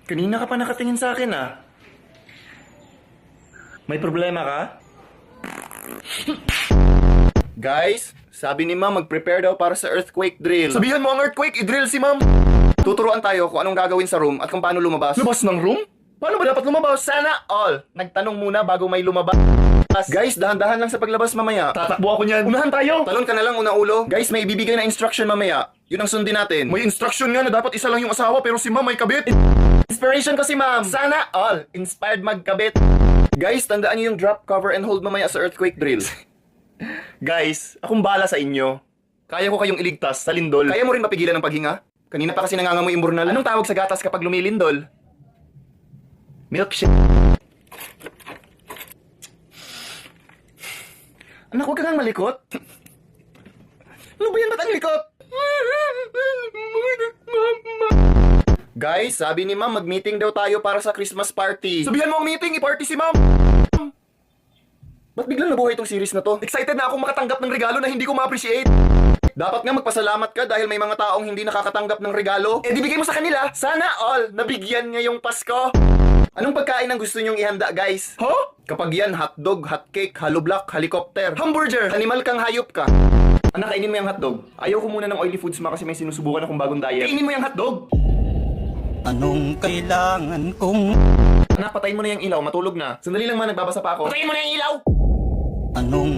Kanina ka pa nakatingin sa akin ah. May problema ka? Guys, sabi ni ma'am mag-prepare daw para sa earthquake drill. Sabihan mo ang earthquake, i-drill si ma'am. Tuturuan tayo kung anong gagawin sa room at kung paano lumabas. Labas ng room? Paano ba dapat lumabas? Sana all! Nagtanong muna bago may lumabas. Guys, dahan-dahan lang sa paglabas mamaya. Tatakbo ako niyan. Unahan tayo. Talon ka na lang una ulo. Guys, may ibibigay na instruction mamaya. Yun ang sundin natin. May instruction nga na dapat isa lang yung asawa pero si ma'am may kabit. Inspiration ko si ma'am. Sana all inspired magkabit. Guys, tandaan niyo yung drop, cover, and hold mamaya sa earthquake drill. Guys, akong bala sa inyo. Kaya ko kayong iligtas sa lindol. Kaya mo rin mapigilan ng paghinga? Kanina pa kasi nangangamoy yung burnal. Anong tawag sa gatas kapag lumilindol? Milkshake. Anak, huwag ka ngang malikot. Ano ba yan? Ba't ang likot? Guys, sabi ni ma'am, mag-meeting daw tayo para sa Christmas party. Sabihan mo ang meeting, i-party si ma'am. Ba't biglang nabuhay itong series na to? Excited na akong makatanggap ng regalo na hindi ko ma-appreciate. Dapat nga magpasalamat ka dahil may mga taong hindi nakakatanggap ng regalo. Eh di bigay mo sa kanila. Sana all nabigyan ngayong Pasko. Anong pagkain ang gusto nyong ihanda, guys? Huh? Kapag yan, hotdog, hotcake, haloblock, helicopter. Hamburger. Animal kang hayop ka. Anak, kainin mo yung hotdog. Ayaw ko muna ng oily foods ma kasi may sinusubukan akong bagong diet. Kainin mo yung hotdog. Anong kailangan kong... Anak, patayin mo na yung ilaw, matulog na. Sandali lang ma, nagbabasa pa ako. Patayin mo na yung ilaw. Anong